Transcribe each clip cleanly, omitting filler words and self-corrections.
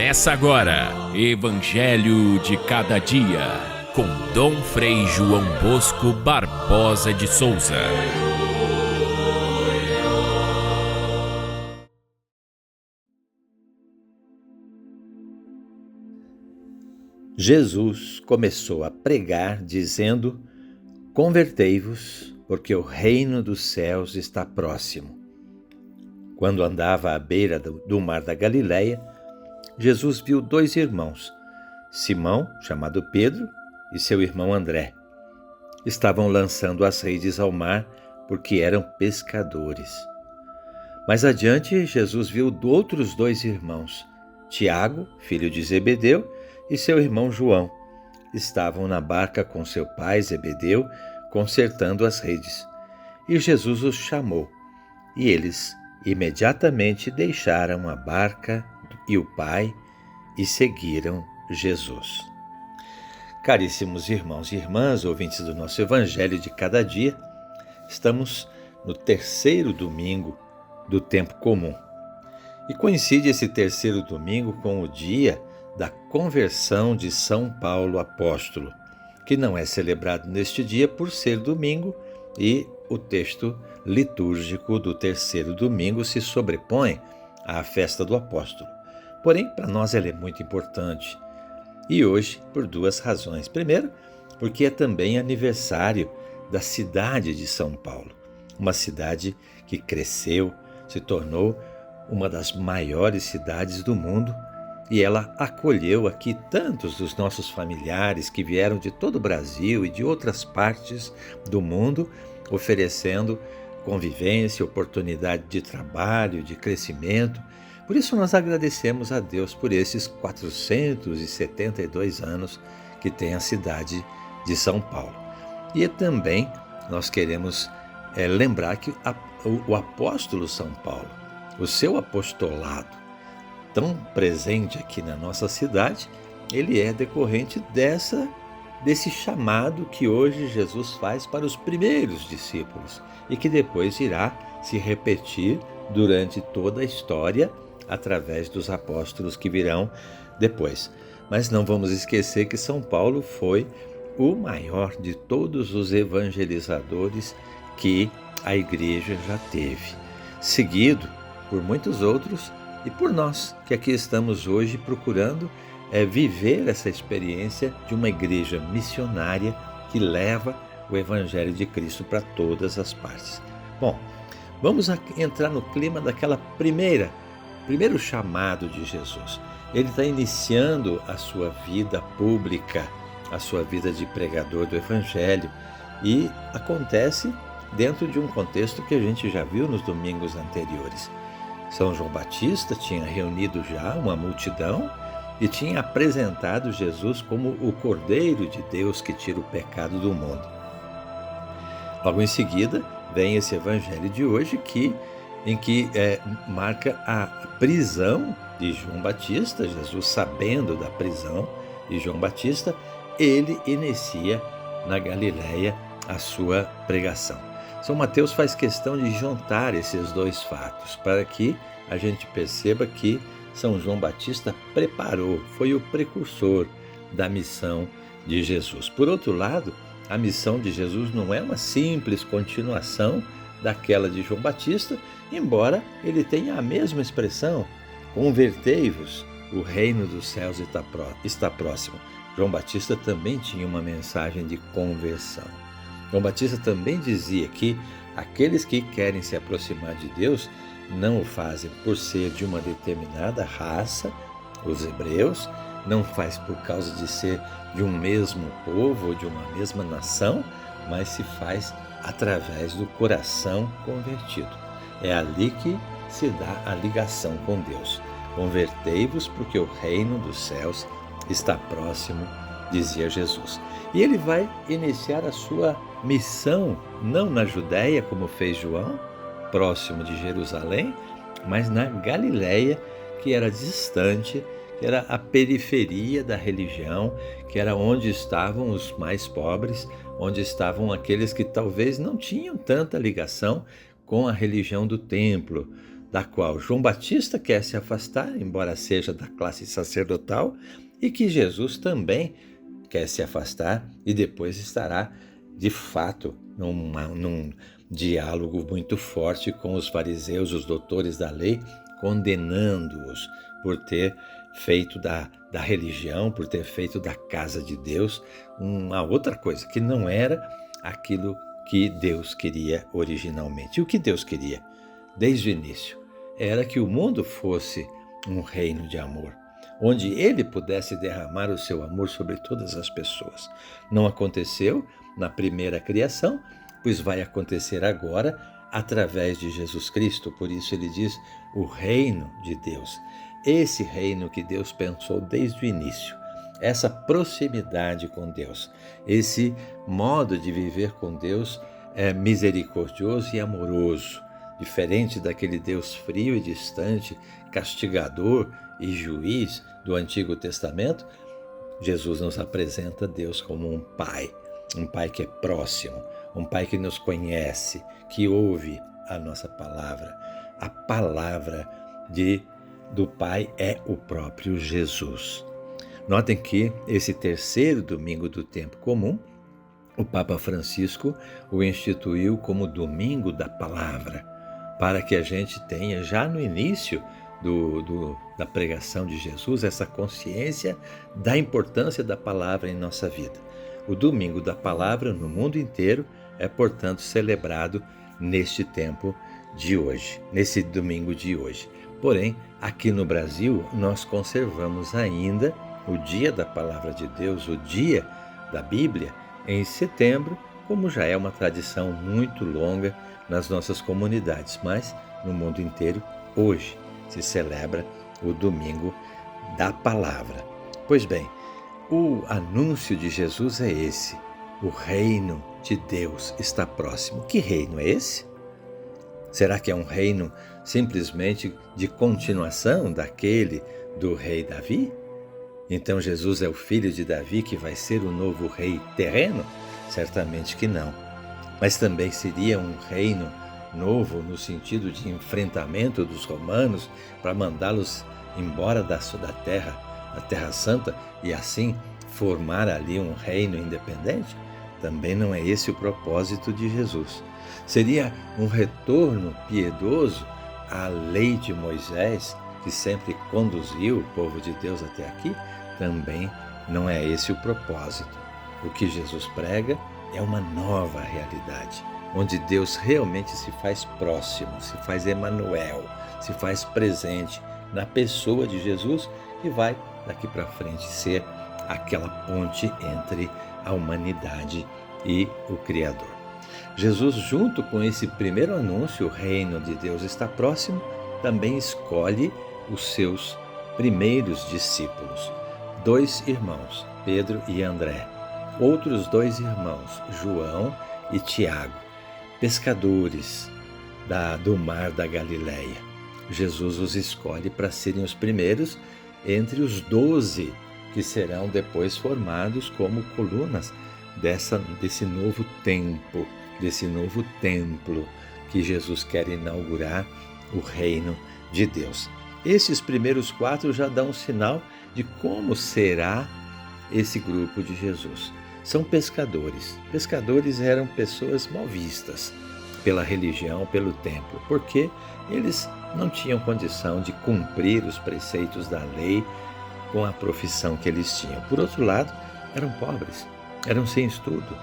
Começa agora, Evangelho de Cada Dia, com Dom Frei João Bosco Barbosa de Souza. Jesus começou a pregar dizendo: convertei-vos, porque o reino dos céus está próximo. Quando andava à beira do mar da Galileia, Jesus viu dois irmãos, Simão, chamado Pedro, e seu irmão André. Estavam lançando as redes ao mar porque eram pescadores. Mais adiante, Jesus viu outros dois irmãos, Tiago, filho de Zebedeu, e seu irmão João. Estavam na barca com seu pai Zebedeu, consertando as redes. E Jesus os chamou, e eles imediatamente deixaram a barca e o pai e seguiram Jesus. Caríssimos irmãos e irmãs, ouvintes do nosso Evangelho de Cada Dia, estamos no terceiro domingo do tempo comum. E coincide esse terceiro domingo com o dia da conversão de São Paulo apóstolo, que não é celebrado neste dia por ser domingo, e o texto litúrgico do terceiro domingo se sobrepõe à festa do apóstolo. Porém, para nós ela é muito importante. E hoje, por duas razões. Primeiro, porque é também aniversário da cidade de São Paulo, uma cidade que cresceu, se tornou uma das maiores cidades do mundo, e ela acolheu aqui tantos dos nossos familiares que vieram de todo o Brasil e de outras partes do mundo, oferecendo convivência, oportunidade de trabalho, de crescimento. Por isso nós agradecemos a Deus por esses 472 anos que tem a cidade de São Paulo. E também nós queremos lembrar que o apóstolo São Paulo, o seu apostolado, tão presente aqui na nossa cidade, ele é decorrente desse chamado que hoje Jesus faz para os primeiros discípulos e que depois irá se repetir durante toda a história através dos apóstolos que virão depois. Mas não vamos esquecer que São Paulo foi o maior de todos os evangelizadores que a igreja já teve, seguido por muitos outros e por nós, que aqui estamos hoje procurando viver essa experiência de uma igreja missionária que leva o Evangelho de Cristo para todas as partes. Bom, vamos entrar no clima daquela primeiro chamado de Jesus. Ele está iniciando a sua vida pública, a sua vida de pregador do Evangelho, e acontece dentro de um contexto que a gente já viu nos domingos anteriores. São João Batista tinha reunido já uma multidão e tinha apresentado Jesus como o Cordeiro de Deus que tira o pecado do mundo. Logo em seguida vem esse evangelho de hoje em que marca a prisão de João Batista. Jesus, sabendo da prisão de João Batista, ele inicia na Galileia a sua pregação. São Mateus faz questão de juntar esses dois fatos para que a gente perceba que São João Batista foi o precursor da missão de Jesus. Por outro lado, a missão de Jesus não é uma simples continuação daquela de João Batista, embora ele tenha a mesma expressão: convertei-vos, o reino dos céus está próximo. João Batista também tinha uma mensagem de conversão. João Batista também dizia que aqueles que querem se aproximar de Deus não o fazem por ser de uma determinada raça, os hebreus, não faz por causa de ser de um mesmo povo ou de uma mesma nação, mas se faz através do coração convertido. É ali que se dá a ligação com Deus. Convertei-vos, porque o reino dos céus está próximo, dizia Jesus. E ele vai iniciar a sua missão, não na Judéia, como fez João, próximo de Jerusalém, mas na Galileia, que era distante, que era a periferia da religião, que era onde estavam os mais pobres, onde estavam aqueles que talvez não tinham tanta ligação com a religião do templo, da qual João Batista quer se afastar, embora seja da classe sacerdotal, e que Jesus também quer se afastar e depois estará, de fato, num diálogo muito forte com os fariseus, os doutores da lei, condenando-os por ter feito da religião, por ter feito da casa de Deus uma outra coisa, que não era aquilo que Deus queria originalmente. E o que Deus queria, desde o início, era que o mundo fosse um reino de amor, onde Ele pudesse derramar o seu amor sobre todas as pessoas. Não aconteceu na primeira criação, pois vai acontecer agora através de Jesus Cristo. Por isso ele diz o reino de Deus. Esse reino que Deus pensou desde o início. Essa proximidade com Deus. Esse modo de viver com Deus é misericordioso e amoroso. Diferente daquele Deus frio e distante, castigador e juiz do Antigo Testamento, Jesus nos apresenta Deus como um pai que é próximo, um pai que nos conhece, que ouve a nossa palavra. A palavra do Pai é o próprio Jesus. Notem que esse terceiro domingo do tempo comum, o Papa Francisco o instituiu como domingo da palavra, para que a gente tenha já no início da pregação de Jesus essa consciência da importância da palavra em nossa vida. O domingo da palavra no mundo inteiro é, portanto, celebrado neste tempo de hoje, nesse domingo de hoje. Porém, aqui no Brasil, nós conservamos ainda o dia da palavra de Deus, o dia da Bíblia, em setembro, como já é uma tradição muito longa nas nossas comunidades, mas no mundo inteiro, hoje, se celebra o domingo da palavra. Pois bem, o anúncio de Jesus é esse: o reino de Deus está próximo. Que reino é esse? Será que é um reino simplesmente de continuação daquele do rei Davi? Então Jesus é o filho de Davi que vai ser o novo rei terreno? Certamente que não. Mas também seria um reino novo no sentido de enfrentamento dos romanos para mandá-los embora da Terra Santa, e assim formar ali um reino independente? Também não é esse o propósito de Jesus. Seria um retorno piedoso à lei de Moisés, que sempre conduziu o povo de Deus até aqui? Também não é esse o propósito. O que Jesus prega é uma nova realidade, onde Deus realmente se faz próximo, se faz Emanuel, se faz presente na pessoa de Jesus, que vai daqui para frente ser aquela ponte entre a humanidade e o Criador. Jesus, junto com esse primeiro anúncio, o reino de Deus está próximo, também escolhe os seus primeiros discípulos, 2 irmãos, Pedro e André, outros 2 irmãos, João e Tiago, pescadores do mar da Galileia. Jesus os escolhe para serem os primeiros entre os 12 que serão depois formados como colunas desse novo templo que Jesus quer inaugurar, o reino de Deus. Esses primeiros 4 já dão um sinal de como será esse grupo de Jesus. São pescadores. Pescadores eram pessoas mal vistas pela religião, pelo templo, porque eles não tinham condição de cumprir os preceitos da lei com a profissão que eles tinham. Por outro lado, eram pobres, eram sem estudo,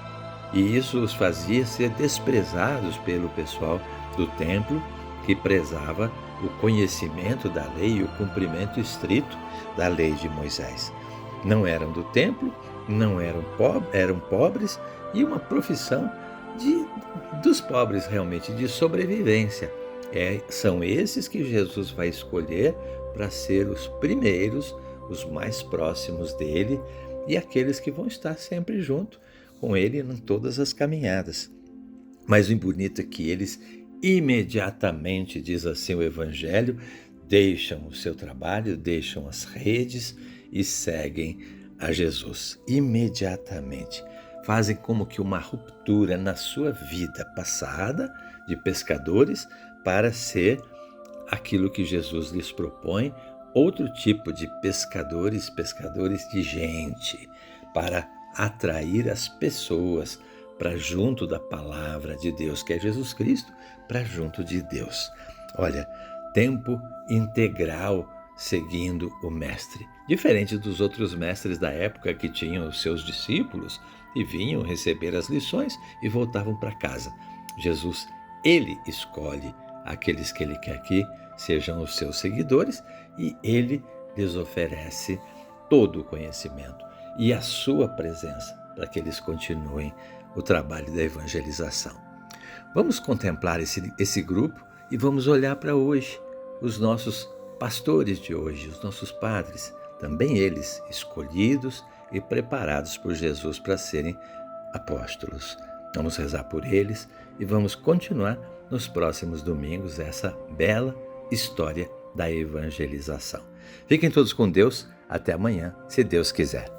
e isso os fazia ser desprezados pelo pessoal do templo, que prezava o conhecimento da lei e o cumprimento estrito da lei de Moisés. Não eram do templo, não eram pobres, e uma profissão dos pobres realmente, de sobrevivência. São esses que Jesus vai escolher para ser os primeiros, os mais próximos dele, e aqueles que vão estar sempre junto com ele em todas as caminhadas. Mas o bonito é que eles imediatamente, diz assim o Evangelho, deixam o seu trabalho, deixam as redes e seguem a Jesus. Imediatamente. Fazem como que uma ruptura na sua vida passada de pescadores para ser aquilo que Jesus lhes propõe, outro tipo de pescadores de gente, para atrair as pessoas para junto da palavra de Deus, que é Jesus Cristo, para junto de Deus. Olha, tempo integral seguindo o mestre. Diferente dos outros mestres da época que tinham os seus discípulos e vinham receber as lições e voltavam para casa. Jesus, ele escolhe aqueles que ele quer que sejam os seus seguidores e ele lhes oferece todo o conhecimento e a sua presença para que eles continuem o trabalho da evangelização. Vamos contemplar esse grupo e vamos olhar para hoje, os nossos pastores de hoje, os nossos padres, também eles escolhidos e preparados por Jesus para serem apóstolos. Vamos rezar por eles e vamos continuar nos próximos domingos essa bela história da evangelização. Fiquem todos com Deus. Até amanhã, se Deus quiser.